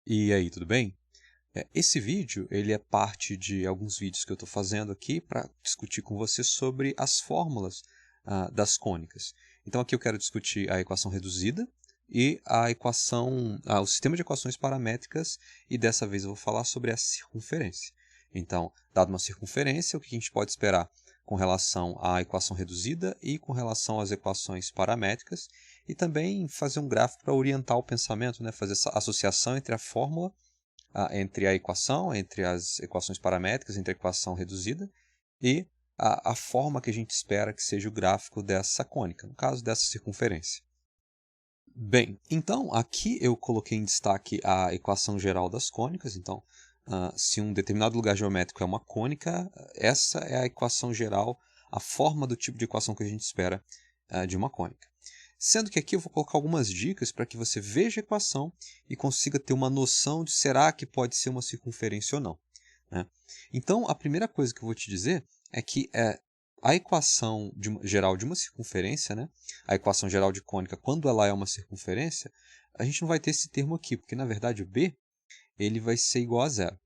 E aí, tudo bem? Esse vídeo ele é parte de alguns vídeos que eu estou fazendo aqui para discutir com você sobre as fórmulas das cônicas. Então aqui eu quero discutir a equação reduzida e o sistema de equações paramétricas, e dessa vez eu vou falar sobre a circunferência. Então, dada uma circunferência, o que a gente pode esperar com relação à equação reduzida e com relação às equações paramétricas, e também fazer um gráfico para orientar o pensamento, né? Fazer essa associação entre a fórmula, entre a equação, entre as equações paramétricas, entre a equação reduzida e a forma que a gente espera que seja o gráfico dessa cônica, no caso dessa circunferência. Bem, então aqui eu coloquei em destaque a equação geral das cônicas. Então, se um determinado lugar geométrico é uma cônica, essa é a equação geral, a forma do tipo de equação que a gente espera de uma cônica. Sendo que aqui eu vou colocar algumas dicas para que você veja a equação e consiga ter uma noção de será que pode ser uma circunferência ou não, né? Então, a primeira coisa que eu vou te dizer é que a equação geral de uma circunferência, né? A equação geral de cônica, quando ela é uma circunferência, a gente não vai ter esse termo aqui, porque na verdade o b ele vai ser igual a zero.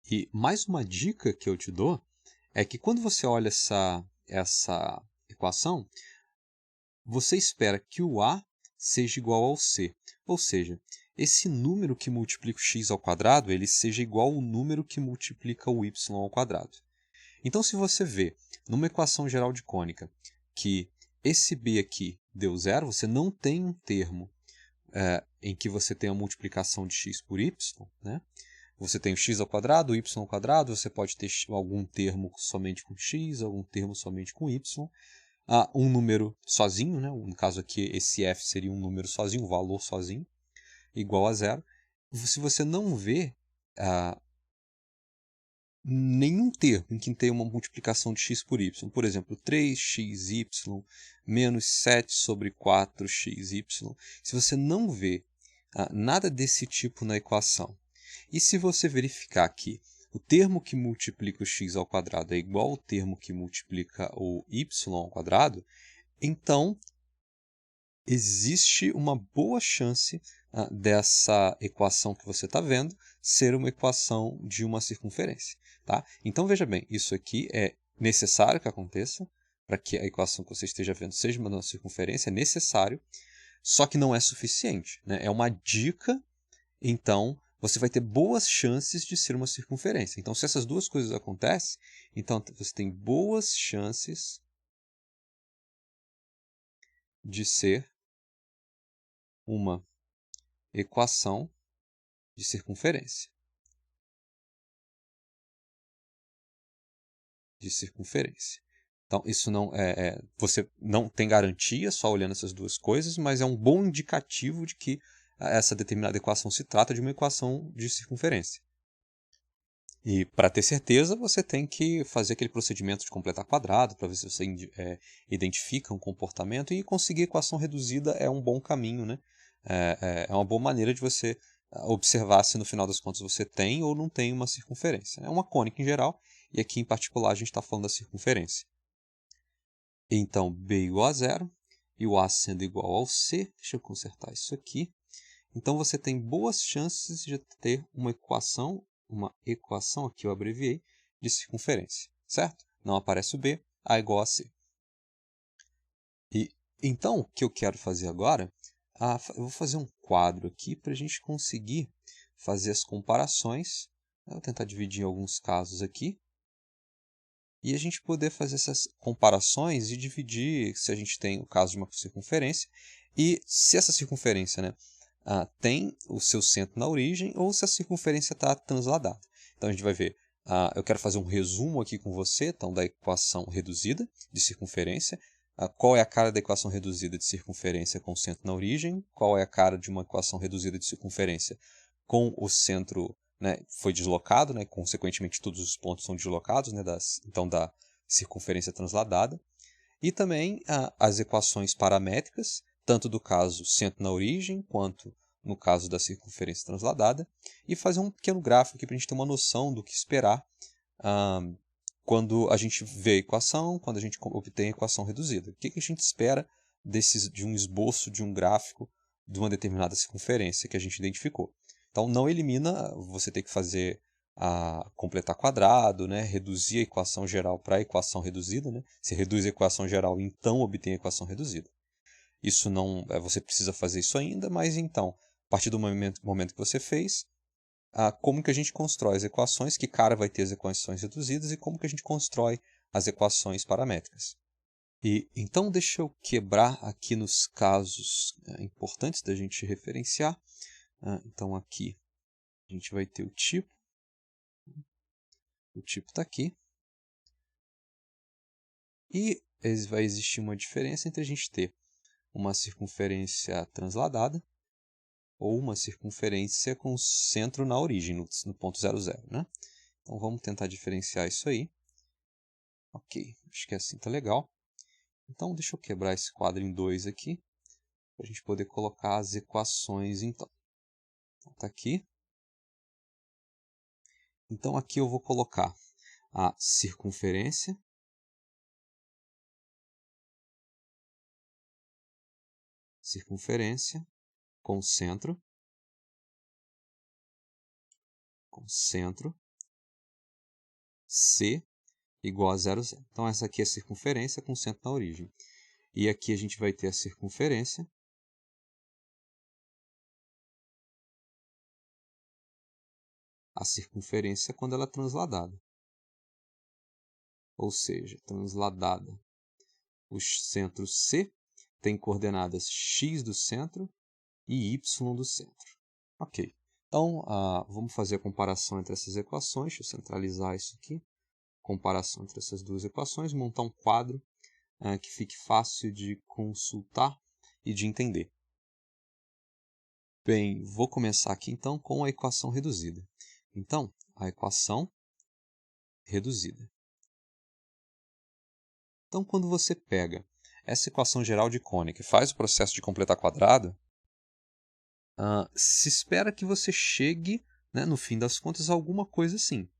E mais uma dica que eu te dou é que quando você olha essa equação, você espera que o a seja igual ao c, ou seja, esse número que multiplica o x ao quadrado, ele seja igual ao número que multiplica o y ao quadrado. Então, se você vê numa equação geral de cônica que esse b aqui deu zero, você não tem um termo em que você tem a multiplicação de x por y, né? Você tem o x ao quadrado, o y ao quadrado, você pode ter algum termo somente com x, algum termo somente com y, um número sozinho, né? No caso aqui esse f seria um número sozinho, um valor sozinho, igual a zero. Se você não vê nenhum termo em que tem uma multiplicação de x por y, por exemplo, 3xy menos 7 sobre 4xy, se você não vê nada desse tipo na equação, e se você verificar que o termo que multiplica o x ao quadrado é igual ao termo que multiplica o y ao quadrado, então existe uma boa chance dessa equação que você está vendo ser uma equação de uma circunferência. Tá? Então, veja bem, isso aqui é necessário que aconteça para que a equação que você esteja vendo seja uma circunferência, é necessário, só que não é suficiente, né? É uma dica, então você vai ter boas chances de ser uma circunferência. Então, se essas duas coisas acontecem, então você tem boas chances de ser uma equação de circunferência. Então, isso não você não tem garantia só olhando essas duas coisas, mas é um bom indicativo de que essa determinada equação se trata de uma equação de circunferência. E para ter certeza, você tem que fazer aquele procedimento de completar quadrado para ver se você identifica um comportamento, e conseguir equação reduzida é um bom caminho, né? É uma boa maneira de você observar se no final das contas você tem ou não tem uma circunferência. É uma cônica em geral, e aqui em particular a gente está falando da circunferência. Então, b igual a zero, e o a sendo igual ao c, deixa eu consertar isso aqui. Então, você tem boas chances de ter uma equação aqui eu abreviei, de circunferência, certo? Não aparece o b, a igual a c. E, então, o que eu quero fazer agora, eu vou fazer um quadro aqui para a gente conseguir fazer as comparações. Eu vou tentar dividir em alguns casos aqui, e a gente poder fazer essas comparações e dividir se a gente tem o caso de uma circunferência e se essa circunferência, né, tem o seu centro na origem ou se a circunferência está transladada. Então a gente vai ver, eu quero fazer um resumo aqui com você, então, da equação reduzida de circunferência. Qual é a cara da equação reduzida de circunferência com o centro na origem, qual é a cara de uma equação reduzida de circunferência com o centro, né, foi deslocado, né, consequentemente todos os pontos são deslocados, né, então da circunferência transladada, e também as equações paramétricas, tanto do caso centro na origem, quanto no caso da circunferência transladada, e fazer um pequeno gráfico aqui para a gente ter uma noção do que esperar quando a gente vê a equação, quando a gente obtém a equação reduzida. O que a gente espera de um esboço, de um gráfico de uma determinada circunferência que a gente identificou. Então, não elimina você ter que fazer completar quadrado, né? Reduzir a equação geral para a equação reduzida. Né? Se reduz a equação geral, então obtém a equação reduzida. Isso não, você precisa fazer isso ainda, mas então, a partir do momento que você fez, como que a gente constrói as equações, que cara vai ter as equações reduzidas e como que a gente constrói as equações paramétricas. E então deixa eu quebrar aqui nos casos importantes da gente referenciar. Então aqui a gente vai ter o tipo está aqui, e vai existir uma diferença entre a gente ter uma circunferência transladada ou uma circunferência com centro na origem, no ponto 0, 0. Né? Então vamos tentar diferenciar isso aí. Ok, acho que assim está legal. Então deixa eu quebrar esse quadro em dois aqui, para a gente poder colocar as equações então. Está aqui. Então aqui eu vou colocar a circunferência com centro C igual a 0, 0. Então essa aqui é a circunferência com centro na origem. E aqui a gente vai ter a circunferência quando ela é transladada. Ou seja, transladada. O centro C tem coordenadas x do centro e y do centro. Ok. Então, vamos fazer a comparação entre essas equações. Deixa eu centralizar isso aqui. Comparação entre essas duas equações. Montar um quadro que fique fácil de consultar e de entender. Bem, vou começar aqui então com a equação reduzida. Então, a equação reduzida. Então, quando você pega essa equação geral de cônica e faz o processo de completar quadrado, se espera que você chegue, né, no fim das contas, a alguma coisa assim.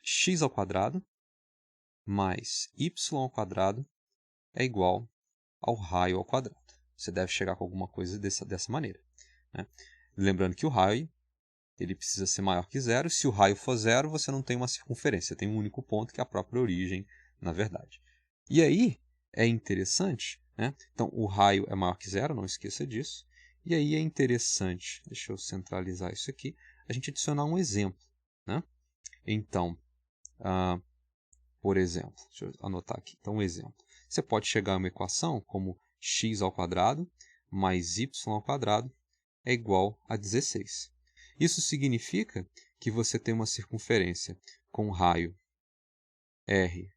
X ao quadrado mais y ao quadrado é igual ao raio ao quadrado. Você deve chegar com alguma coisa dessa maneira. Né? Lembrando que o raio ele precisa ser maior que zero. Se o raio for zero, você não tem uma circunferência, você tem um único ponto, que é a própria origem, na verdade. E aí, é interessante, né? Então, o raio é maior que zero, não esqueça disso. E aí é interessante, deixa eu centralizar isso aqui, a gente adicionar um exemplo. Né? Então, por exemplo, deixa eu anotar aqui, então um exemplo. Você pode chegar a uma equação como x ao quadrado mais y ao quadrado é igual a 16. Isso significa que você tem uma circunferência com raio r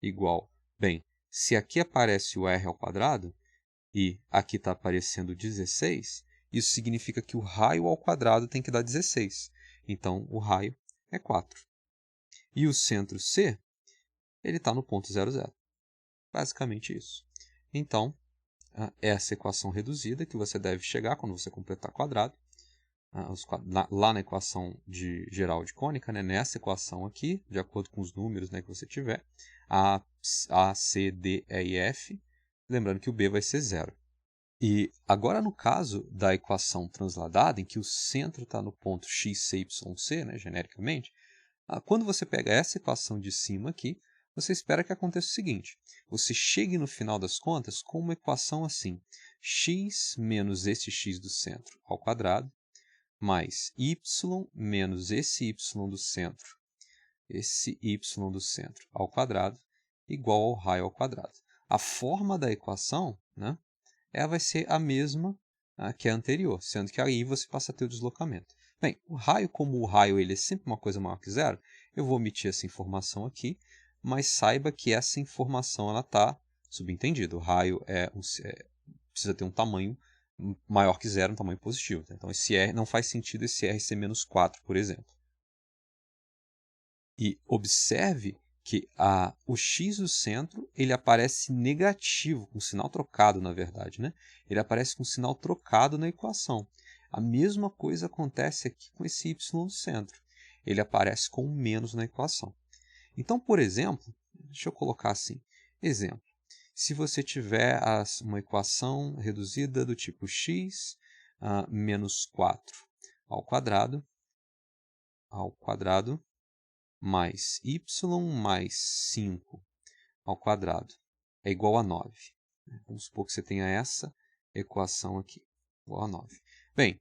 igual... Bem, se aqui aparece o r ao quadrado e aqui está aparecendo 16, isso significa que o raio ao quadrado tem que dar 16. Então, o raio é 4. E o centro C, ele está no ponto 0, 0. Basicamente isso. Então, essa equação reduzida que você deve chegar quando você completar quadrado, lá na equação geral de cônica, né, nessa equação aqui, de acordo com os números, né, que você tiver, A, C, D, E e F, lembrando que o B vai ser 0. E agora no caso da equação transladada, em que o centro está no ponto x, c, y, c, né, genericamente, quando você pega essa equação de cima aqui, você espera que aconteça o seguinte: você chegue no final das contas com uma equação assim, x menos esse x do centro ao quadrado, mais y menos esse y do centro ao quadrado, igual ao raio ao quadrado. A forma da equação, né, ela vai ser a mesma que a anterior, sendo que aí você passa a ter o deslocamento. Bem, o raio, como o raio ele é sempre uma coisa maior que zero, eu vou omitir essa informação aqui, mas saiba que essa informação está subentendida. O raio precisa ter um tamanho maior que zero, um tamanho positivo. Tá? Então, esse R não faz sentido esse R ser menos 4, por exemplo. E observe que o x do centro ele aparece negativo, com sinal trocado, na verdade. Né? Ele aparece com sinal trocado na equação. A mesma coisa acontece aqui com esse y do centro. Ele aparece com um menos na equação. Então, por exemplo, deixa eu colocar assim, exemplo. Se você tiver uma equação reduzida do tipo x menos 4 ao quadrado mais y mais 5 ao quadrado é igual a 9. Vamos supor que você tenha essa equação aqui, igual a 9. Bem,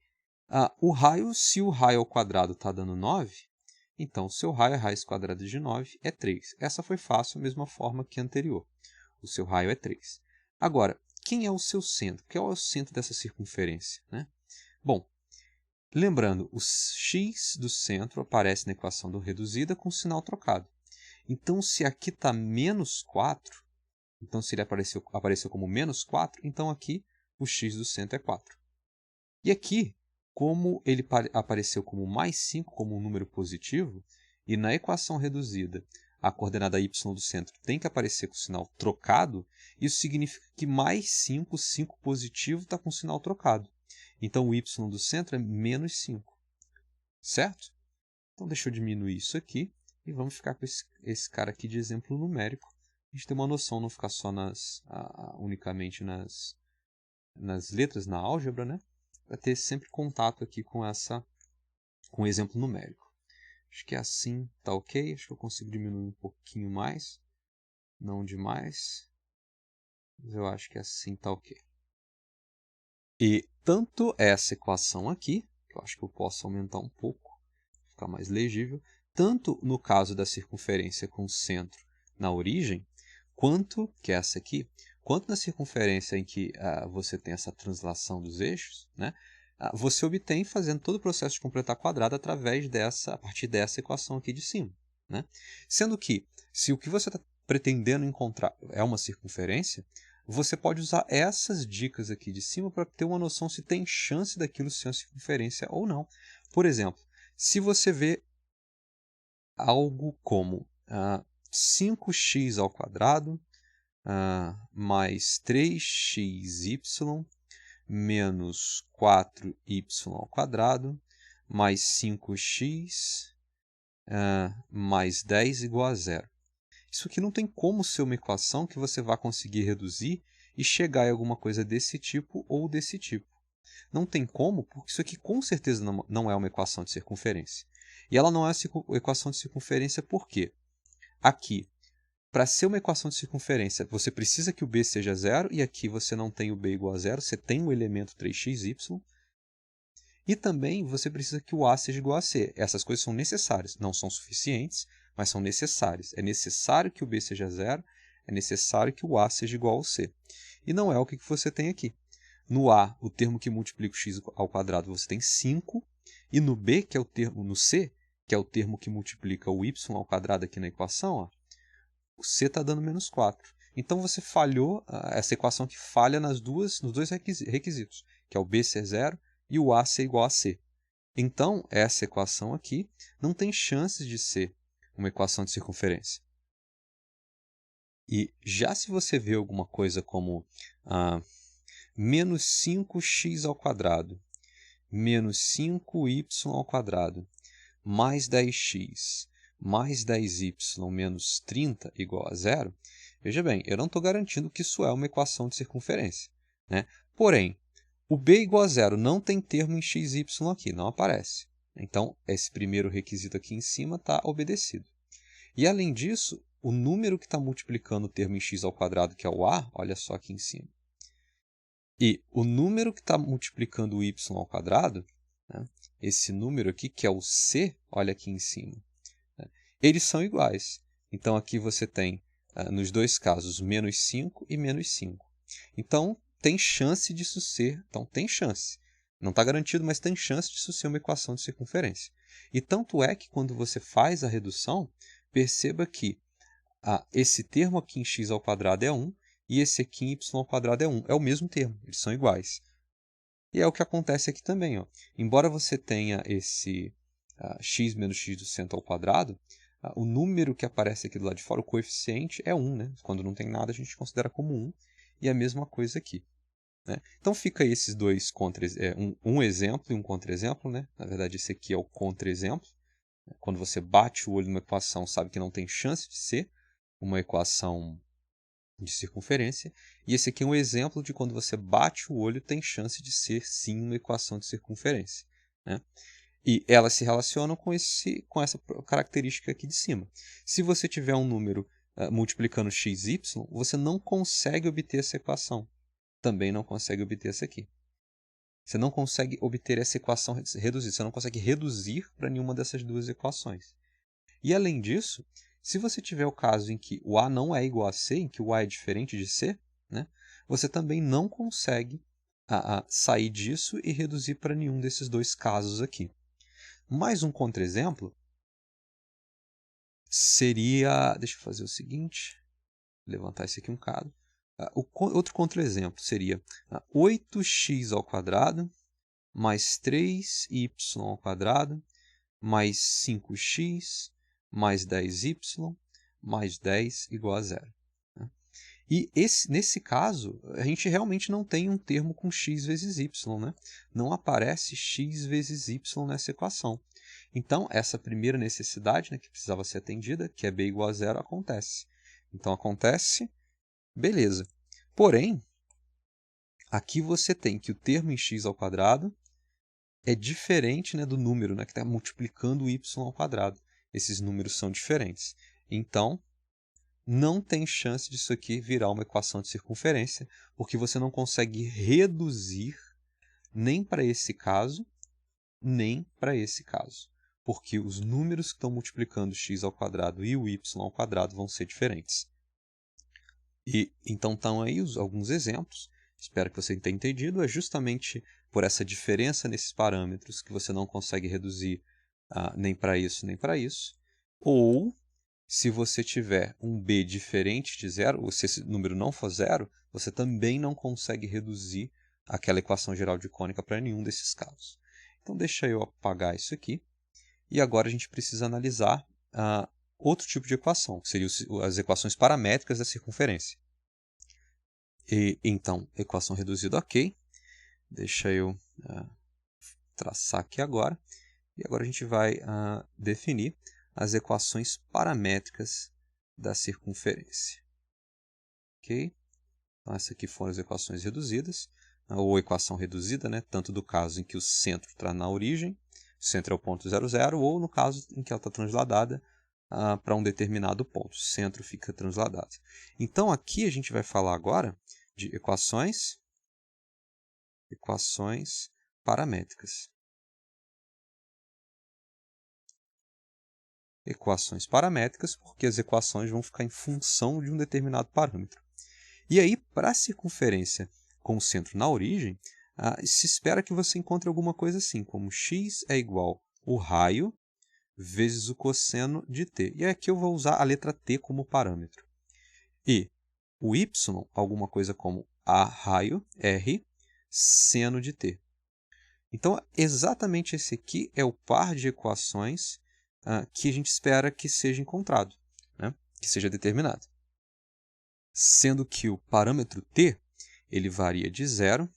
se o raio ao quadrado está dando 9, então seu raio é raiz quadrada de 9 é 3. Essa foi fácil, mesma forma que a anterior. O seu raio é 3. Agora, quem é o seu centro? Qual é o centro dessa circunferência, né? Bom, lembrando, o x do centro aparece na equação do reduzida com sinal trocado. Então, se aqui está menos 4, então se ele apareceu como menos 4, então aqui o x do centro é 4. E aqui, como ele apareceu como mais 5, como um número positivo, e na equação reduzida a coordenada y do centro tem que aparecer com o sinal trocado, isso significa que mais 5, 5 positivo, está com o sinal trocado. Então, o y do centro é menos 5. Certo? Então, deixa eu diminuir isso aqui e vamos ficar com esse cara aqui de exemplo numérico. A gente tem uma noção, não ficar só unicamente nas letras, na álgebra, né? Para ter sempre contato aqui com o exemplo numérico. Acho que assim está ok. Acho que eu consigo diminuir um pouquinho mais. Não demais. Mas eu acho que assim está ok. E tanto essa equação aqui, que eu acho que eu posso aumentar um pouco, ficar mais legível, tanto no caso da circunferência com centro na origem, quanto, que é essa aqui, quanto na circunferência em que você tem essa translação dos eixos, né, você obtém fazendo todo o processo de completar quadrado a partir dessa equação aqui de cima. Né? Sendo que, se o que você está pretendendo encontrar é uma circunferência, você pode usar essas dicas aqui de cima para ter uma noção se tem chance daquilo ser uma circunferência ou não. Por exemplo, se você vê algo como 5x ao quadrado mais 3xy menos 4y ao quadrado mais 5x mais 10 igual a 0. Isso aqui não tem como ser uma equação que você vá conseguir reduzir e chegar em alguma coisa desse tipo ou desse tipo. Não tem como, porque isso aqui com certeza não é uma equação de circunferência. E ela não é uma equação de circunferência por quê? Aqui, para ser uma equação de circunferência, você precisa que o b seja 0, e aqui você não tem o b igual a 0, você tem o elemento 3xy. E também você precisa que o a seja igual a c. Essas coisas são necessárias, não são suficientes, mas são necessárias. É necessário que o b seja 0, é necessário que o a seja igual ao c. E não é o que você tem aqui. No a, o termo que multiplica o x ao quadrado, você tem 5, e no b, que é o termo, no c, que é o termo que multiplica o y ao quadrado aqui na equação, o c está dando menos 4. Então você falhou, essa equação que falha nos dois requisitos, que é o b ser 0 e o a ser igual a c. Então, essa equação aqui não tem chances de ser uma equação de circunferência. E já se você vê alguma coisa como menos 5x ao quadrado, menos 5y ao quadrado, mais 10x, mais 10y menos 30 igual a 0, veja bem, eu não estou garantindo que isso é uma equação de circunferência. Né? Porém, o b igual a 0 não tem termo em xy aqui, não aparece. Então, esse primeiro requisito aqui em cima está obedecido. E, além disso, o número que está multiplicando o termo em x ao quadrado, que é o a, olha só aqui em cima. E o número que está multiplicando o y ao quadrado, né, esse número aqui, que é o c, olha aqui em cima, né, eles são iguais. Então, aqui você tem, nos dois casos, menos 5 e menos 5. Então, tem chance disso ser, então tem chance. Não está garantido, mas tem chance disso ser uma equação de circunferência. E tanto é que quando você faz a redução, perceba que esse termo aqui em x ao quadrado é 1 e esse aqui em y ao quadrado é 1. É o mesmo termo, eles são iguais. E é o que acontece aqui também. Ó. Embora você tenha esse x menos x do centro ao quadrado, o número que aparece aqui do lado de fora, o coeficiente, é 1. Né? Quando não tem nada, a gente considera como 1. E a mesma coisa aqui. Né? Então fica esses dois um exemplo e um contra-exemplo. Né? Na verdade, esse aqui é o contra-exemplo. Quando você bate o olho numa equação, sabe que não tem chance de ser uma equação de circunferência, e esse aqui é um exemplo de quando você bate o olho, tem chance de ser sim uma equação de circunferência, né? E elas se relacionam com essa característica aqui de cima. Se você tiver um número multiplicando x, y, você não consegue obter essa equação. Também não consegue obter essa aqui. Você não consegue obter essa equação reduzida. Você não consegue reduzir para nenhuma dessas duas equações. E além disso, se você tiver o caso em que o A não é igual a C, em que o A é diferente de C, né, você também não consegue sair disso e reduzir para nenhum desses dois casos aqui. Mais um contra-exemplo seria... Deixa eu fazer o seguinte, levantar esse aqui um bocado. Outro contra-exemplo seria 8x² mais 3y² mais 5x mais 10y mais 10 igual a 0. Né? E nesse caso, a gente realmente não tem um termo com x vezes y. Né? Não aparece x vezes y nessa equação. Então, essa primeira necessidade, né, que precisava ser atendida, que é b igual a 0, acontece. Então, acontece, beleza. Porém, aqui você tem que o termo em x² é diferente, né, do número, né, que está multiplicando o y². Esses números são diferentes. Então, não tem chance disso aqui virar uma equação de circunferência, porque você não consegue reduzir nem para esse caso, nem para esse caso. Porque os números que estão multiplicando x² e o y² vão ser diferentes. E então estão aí alguns exemplos. Espero que você tenha entendido. É justamente por essa diferença nesses parâmetros que você não consegue reduzir nem para isso, nem para isso. Ou, se você tiver um b diferente de 0, ou se esse número não for 0, você também não consegue reduzir aquela equação geral de cônica para nenhum desses casos. Então, deixa eu apagar isso aqui. E agora a gente precisa analisar outro tipo de equação, que seriam as equações paramétricas da circunferência. Então, equação reduzida, ok. Deixa eu traçar aqui agora. E agora a gente vai definir as equações paramétricas da circunferência. Ok? Então, essas aqui foram as equações reduzidas, ou equação reduzida, né? Tanto do caso em que o centro está na origem, o centro é o ponto 0, 0, ou no caso em que ela está transladada para um determinado ponto, o centro fica transladado. Então, aqui a gente vai falar agora de equações paramétricas. Equações paramétricas, porque as equações vão ficar em função de um determinado parâmetro. E aí, para a circunferência com o centro na origem, se espera que você encontre alguma coisa assim, como x é igual ao raio vezes o cosseno de t. E aqui eu vou usar a letra t como parâmetro. E o y, alguma coisa como a raio, r, seno de t. Então, exatamente esse aqui é o par de equações que a gente espera que seja encontrado, né? Que seja determinado. Sendo que o parâmetro t ele varia de 0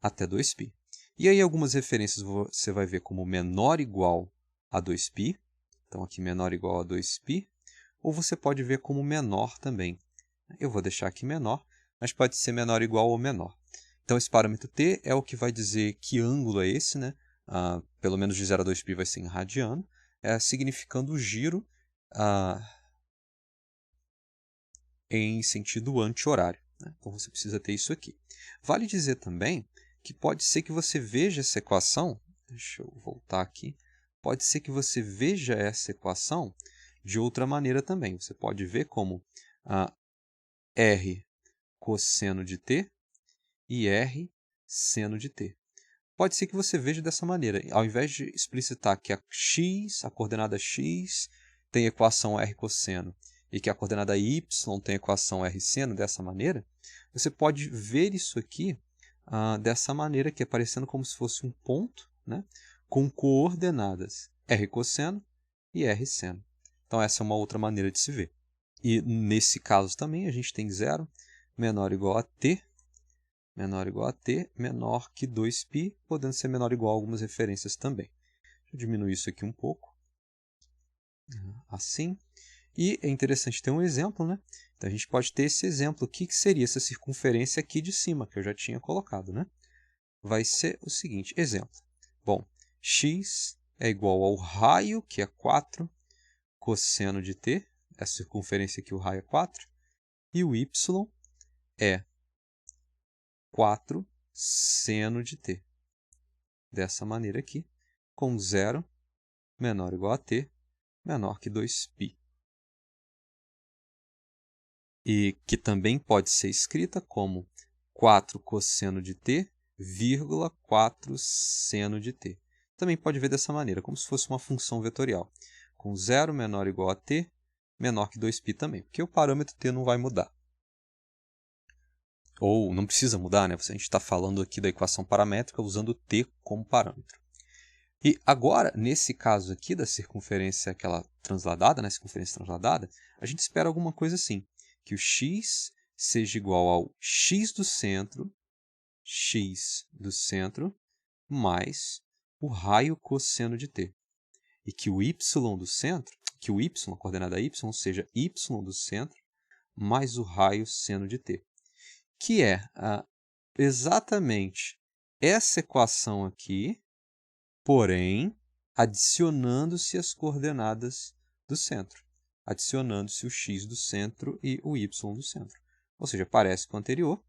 até 2π. E aí algumas referências você vai ver como menor ou igual a 2π. Então, aqui menor ou igual a 2π. Ou você pode ver como menor também. Eu vou deixar aqui menor, mas pode ser menor ou igual ou menor. Então, esse parâmetro t é o que vai dizer que ângulo é esse, né? Pelo menos de 0 a 2π vai ser em radiano, significando o giro em sentido anti-horário. Né? Então, você precisa ter isso aqui. Vale dizer também que pode ser que você veja essa equação, deixa eu voltar aqui, pode ser que você veja essa equação de outra maneira também. Você pode ver como r cosseno de t e r seno de t. Pode ser que você veja dessa maneira. Ao invés de explicitar que a coordenada x tem a equação r cosseno e que a coordenada y tem a equação r seno dessa maneira, você pode ver isso aqui dessa maneira, aqui, aparecendo como se fosse um ponto, né, com coordenadas r cosseno e r seno. Então, essa é uma outra maneira de se ver. E nesse caso também a gente tem 0 menor ou igual a t, menor ou igual a t, menor que 2π, podendo ser menor ou igual a algumas referências também. Deixa eu diminuir isso aqui um pouco. Assim. E é interessante ter um exemplo, né? Então, a gente pode ter esse exemplo aqui, que seria essa circunferência aqui de cima, que eu já tinha colocado, né? Vai ser o seguinte, exemplo. Bom, x é igual ao raio, que é 4, cosseno de t, a circunferência aqui, o raio é 4, e o y é 4 seno de t. Dessa maneira aqui, com 0 menor ou igual a t, menor que 2π. E que também pode ser escrita como 4 cosseno de t, vírgula 4 seno de t. Também pode ver dessa maneira, como se fosse uma função vetorial, com 0 menor ou igual a t, menor que 2π também, porque o parâmetro t não vai mudar. Ou não precisa mudar, né? A gente está falando aqui da equação paramétrica usando t como parâmetro. E agora, nesse caso aqui da circunferência aquela transladada, né, circunferência transladada, a gente espera alguma coisa assim, que o x seja igual ao x do centro, mais o raio cosseno de t. E que o y do centro, que o y, a coordenada y, seja y do centro, mais o raio seno de t. Que é exatamente essa equação aqui, porém, adicionando-se as coordenadas do centro. Adicionando-se o x do centro e o y do centro. Ou seja, parece com o anterior,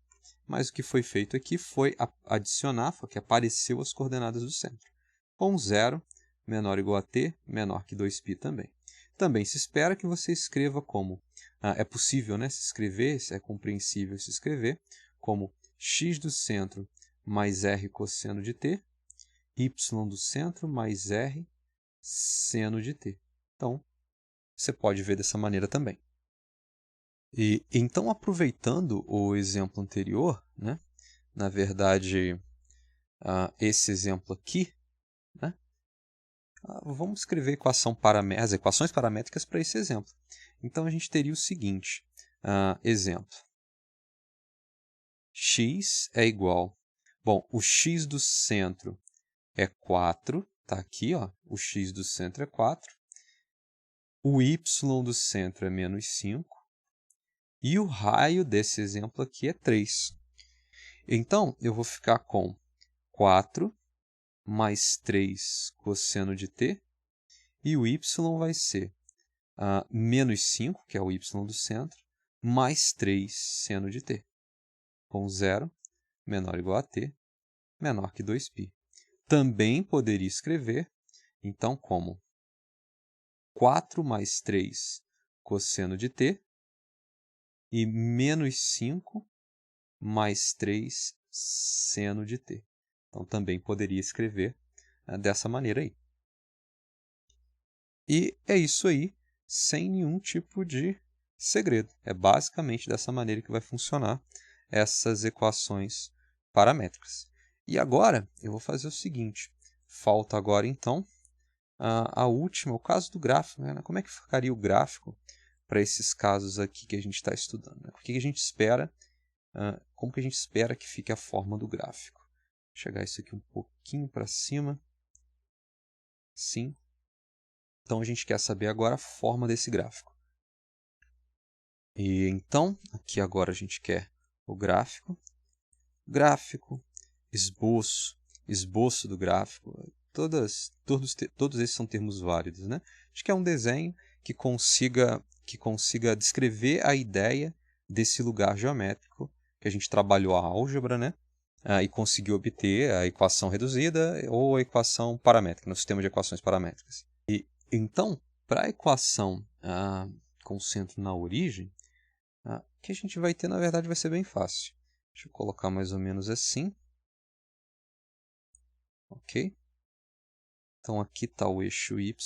mas o que foi feito aqui foi adicionar, foi que apareceu as coordenadas do centro. Com 0 menor ou igual a t, menor que 2π também. Também se espera que você escreva como, é possível, né, se escrever, é compreensível se escrever, como x do centro mais r cosseno de t, y do centro mais r seno de t. Então, você pode ver dessa maneira também. E então, aproveitando o exemplo anterior, né, na verdade, esse exemplo aqui, né, vamos escrever as equações paramétricas para esse exemplo. Então, a gente teria o seguinte, exemplo. X é igual... Bom, o x do centro é 4, está aqui, ó, o x do centro é 4. O y do centro é menos 5. E o raio desse exemplo aqui é 3. Então, eu vou ficar com 4 mais 3 cosseno de t. E o y vai ser menos 5, que é o y do centro, mais 3 seno de t. Com 0 menor ou igual a t, menor que 2π. Também poderia escrever, então, como 4 mais 3 cosseno de t e menos 5 mais 3 seno de t. Então, também poderia escrever dessa maneira aí. E é isso aí, sem nenhum tipo de segredo. É basicamente dessa maneira que vai funcionar essas equações paramétricas. E agora, eu vou fazer o seguinte. Falta agora, então, a última, o caso do gráfico. Né? Como é que ficaria o gráfico para esses casos aqui que a gente está estudando? Né? O que a gente espera, como que a gente espera que fique a forma do gráfico? Vou chegar isso aqui um pouquinho para cima. Sim. Então, a gente quer saber agora a forma desse gráfico. E então, aqui agora a gente quer o gráfico. Gráfico, esboço, esboço do gráfico. Todos esses são termos válidos, né? A gente quer um desenho que consiga descrever a ideia desse lugar geométrico que a gente trabalhou a álgebra, né? E conseguiu obter a equação reduzida ou a equação paramétrica, no sistema de equações paramétricas. E então, para a equação com centro na origem, o que a gente vai ter, na verdade, vai ser bem fácil. Deixa eu colocar mais ou menos assim. Ok? Então, aqui está o eixo y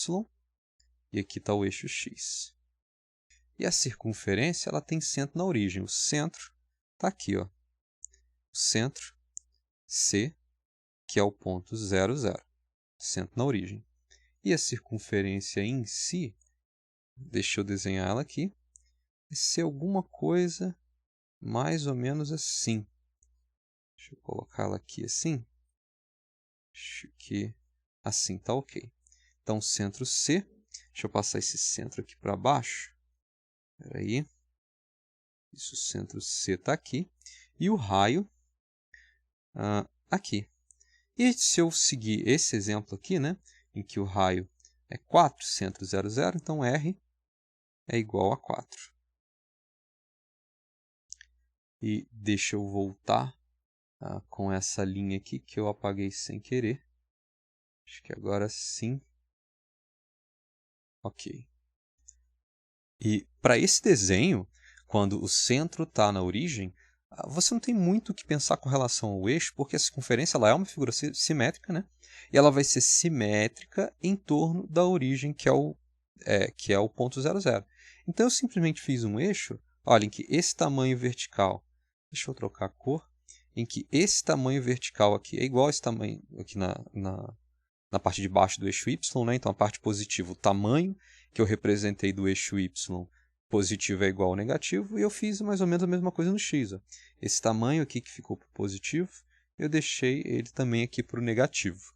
e aqui está o eixo x. E a circunferência ela tem centro na origem. O centro está aqui. Ó. O centro C, que é o ponto 0, 0. Centro na origem. E a circunferência em si, deixa eu desenhar ela aqui, vai ser alguma coisa mais ou menos assim. Deixa eu colocar ela aqui assim. Acho que assim está ok. Então, centro C. Deixa eu passar esse centro aqui para baixo. Espera aí. Isso, o centro C está aqui. E o raio aqui. E se eu seguir esse exemplo aqui, né, em que o raio é 4, centro 0, 0, então R é igual a 4. E deixa eu voltar com essa linha aqui que eu apaguei sem querer. Acho que agora sim. Ok. E para esse desenho, quando o centro está na origem, você não tem muito o que pensar com relação ao eixo, porque a circunferência ela é uma figura simétrica, né? E ela vai ser simétrica em torno da origem, que é o ponto 0, 0. Então eu simplesmente fiz um eixo, olha, em que esse tamanho vertical, deixa eu trocar a cor, em que esse tamanho vertical aqui é igual a esse tamanho aqui na parte de baixo do eixo Y, né? Então a parte positiva, o tamanho que eu representei do eixo Y positivo é igual ao negativo, e eu fiz mais ou menos a mesma coisa no X. Ó. Esse tamanho aqui que ficou para o positivo, eu deixei ele também aqui para o negativo.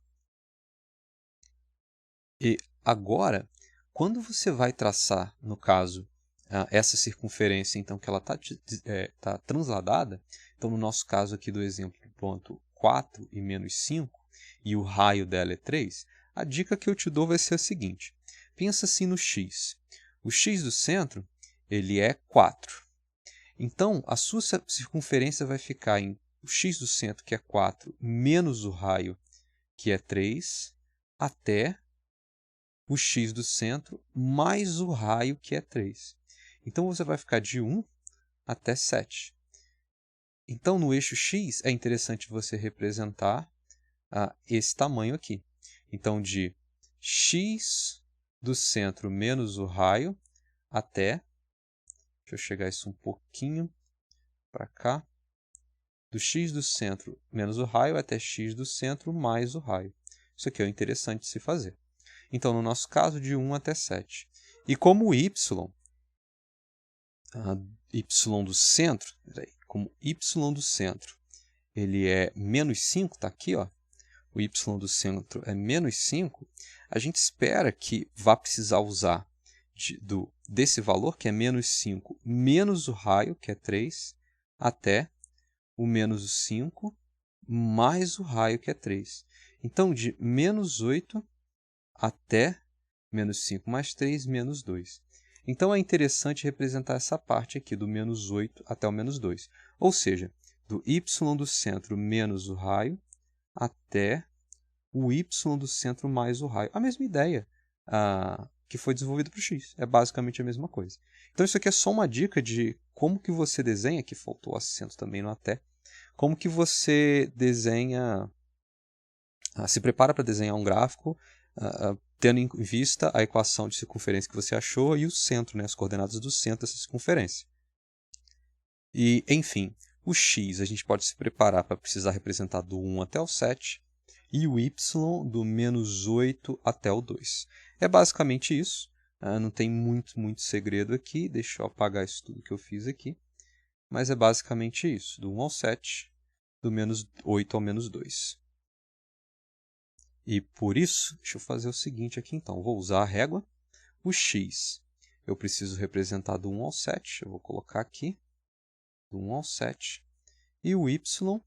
E agora, quando você vai traçar, no caso, essa circunferência, então, que ela está transladada, então no nosso caso aqui do exemplo do ponto 4 e menos 5, e o raio dela é 3, a dica que eu te dou vai ser a seguinte. Pensa assim no x. O x do centro ele é 4. Então, a sua circunferência vai ficar em o x do centro, que é 4, menos o raio, que é 3, até o x do centro mais o raio, que é 3. Então, você vai ficar de 1 até 7. Então, no eixo x, é interessante você representar esse tamanho aqui. Então, de x do centro menos o raio até, deixa eu chegar isso um pouquinho para cá, do x do centro menos o raio até x do centro mais o raio. Isso aqui é interessante de se fazer. Então, no nosso caso, de 1 até 7. E como o y do centro, como y do centro, ele é menos 5, está aqui, ó, o y do centro é menos 5, a gente espera que vá precisar usar desse valor, que é menos 5, menos o raio, que é 3, até o menos 5 mais o raio, que é 3. Então, de menos 8 até menos 5 mais 3, menos 2. Então, é interessante representar essa parte aqui, do menos 8 até o menos 2. Ou seja, do y do centro menos o raio até o y do centro mais o raio. A mesma ideia que foi desenvolvida para o x. É basicamente a mesma coisa. Então, isso aqui é só uma dica de como que você desenha, que faltou acento também no até, como que você desenha, se prepara para desenhar um gráfico, tendo em vista a equação de circunferência que você achou e o centro, né, as coordenadas do centro dessa circunferência. E, enfim, o x a gente pode se preparar para precisar representar do 1 até o 7 e o y do menos 8 até o 2. É basicamente isso. Não tem muito segredo aqui. Deixa eu apagar isso tudo que eu fiz aqui. Mas é basicamente isso. Do 1 ao 7, do menos 8 ao menos 2. E por isso, deixa eu fazer o seguinte aqui então. Vou usar a régua. O x eu preciso representar do 1 ao 7. Eu vou colocar aqui. Do 1 ao 7. E o y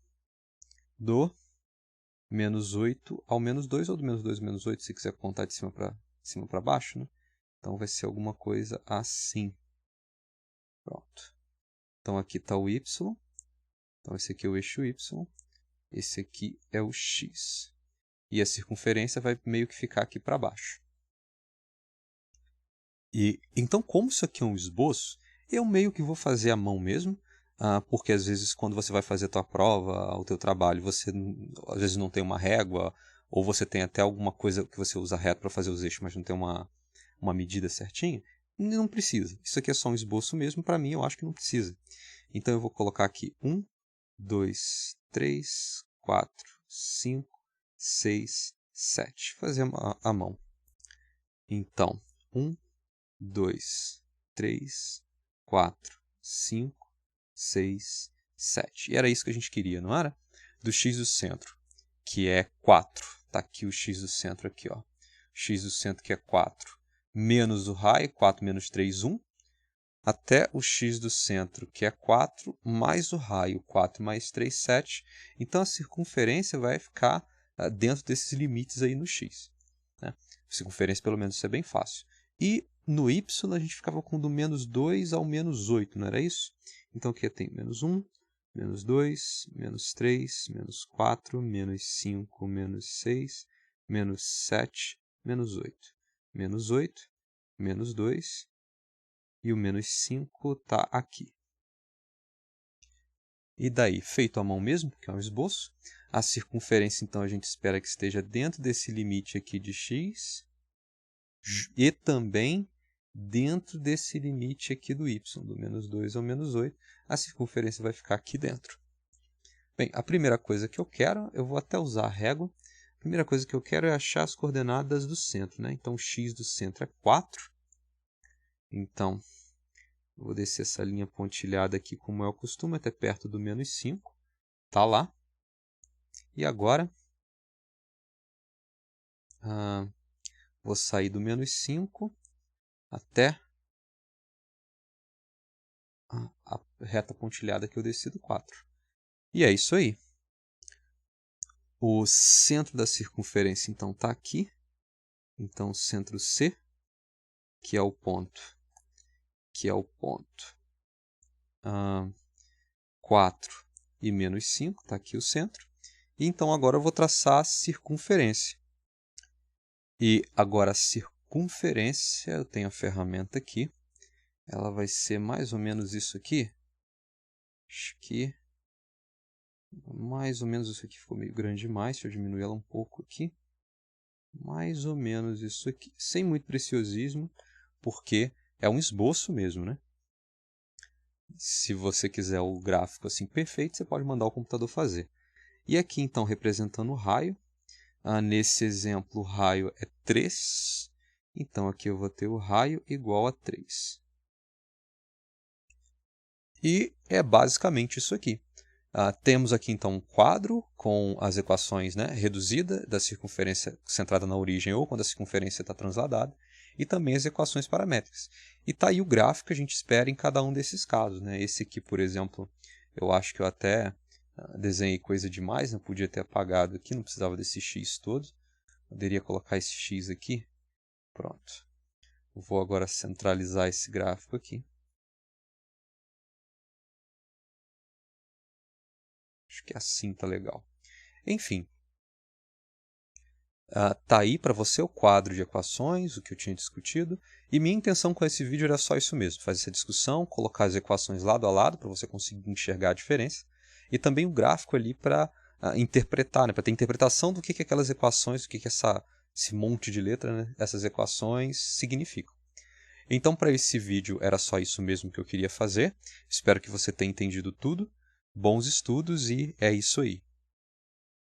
do menos 8 ao menos 2, ou do menos 2 ao menos 8, se quiser contar de cima para baixo, né? Então, vai ser alguma coisa assim. Pronto. Então, aqui está o y. Então, esse aqui é o eixo y. Esse aqui é o x. E a circunferência vai meio que ficar aqui para baixo. E então, como isso aqui é um esboço, eu meio que vou fazer à mão mesmo, porque às vezes quando você vai fazer a tua prova, o teu trabalho, você às vezes não tem uma régua, ou você tem até alguma coisa que você usa reto para fazer os eixos, mas não tem uma medida certinha, não precisa. Isso aqui é só um esboço mesmo, para mim eu acho que não precisa. Então eu vou colocar aqui 1, 2, 3, 4, 5, 6, 7. Fazer a mão. Então, 1, 2, 3, 4, 5, 6, 7. E era isso que a gente queria, não era? Do x do centro, que é 4. Está aqui o x do centro, aqui, ó. X do centro, que é 4. Menos o raio, 4 menos 3, 1. até o x do centro, que é 4, mais o raio, 4 mais 3, 7. Então, a circunferência vai ficar dentro desses limites aí no x. Né? Circunferência, pelo menos, isso é bem fácil. E no y, a gente ficava com do menos 2 ao menos 8, não era isso? Então, aqui eu tenho menos 1, menos 2, menos 3, menos 4, menos 5, menos 6, menos 7, menos 8. Menos 8, menos 2, e o menos 5 está aqui. E daí, feito à mão mesmo, que é um esboço, a circunferência, então, a gente espera que esteja dentro desse limite aqui de x e também dentro desse limite aqui do y, do menos 2 ao menos 8, a circunferência vai ficar aqui dentro. Bem, a primeira coisa que eu quero, eu vou até usar a régua, a primeira coisa que eu quero é achar as coordenadas do centro, né? Então, x do centro é 4, então, vou descer essa linha pontilhada aqui, como é o costume, até perto do menos 5. Está lá. E agora, vou sair do menos 5 até a reta pontilhada que eu desci do 4. E é isso aí. O centro da circunferência, então, está aqui. Então, o centro C, que é o ponto 4 e menos 5, está aqui o centro. E então, agora eu vou traçar a circunferência. E agora a circunferência, eu tenho a ferramenta aqui, ela vai ser mais ou menos isso aqui. Acho que mais ou menos isso aqui ficou meio grande demais, deixa eu diminuir ela um pouco aqui. Mais ou menos isso aqui, sem muito preciosismo, porque é um esboço mesmo, né? Se você quiser o gráfico assim perfeito, você pode mandar o computador fazer. E aqui então representando o raio, nesse exemplo o raio é 3, então aqui eu vou ter o raio igual a 3. E é basicamente isso aqui. Temos aqui então um quadro com as equações, né, reduzida da circunferência centrada na origem ou quando a circunferência está transladada, e também as equações paramétricas. E está aí o gráfico que a gente espera em cada um desses casos. Né? Esse aqui, por exemplo, eu acho que eu até desenhei coisa demais, né? Podia ter apagado aqui, não precisava desse x todo. Poderia colocar esse x aqui. Pronto. Vou agora centralizar esse gráfico aqui. Acho que assim tá legal. Enfim, tá aí para você o quadro de equações, o que eu tinha discutido. E minha intenção com esse vídeo era só isso mesmo, fazer essa discussão, colocar as equações lado a lado para você conseguir enxergar a diferença. E também o gráfico ali para interpretar, né, para ter interpretação do que aquelas equações, o que esse monte de letra, né, essas equações significam. Então, para esse vídeo era só isso mesmo que eu queria fazer. Espero que você tenha entendido tudo. Bons estudos e é isso aí.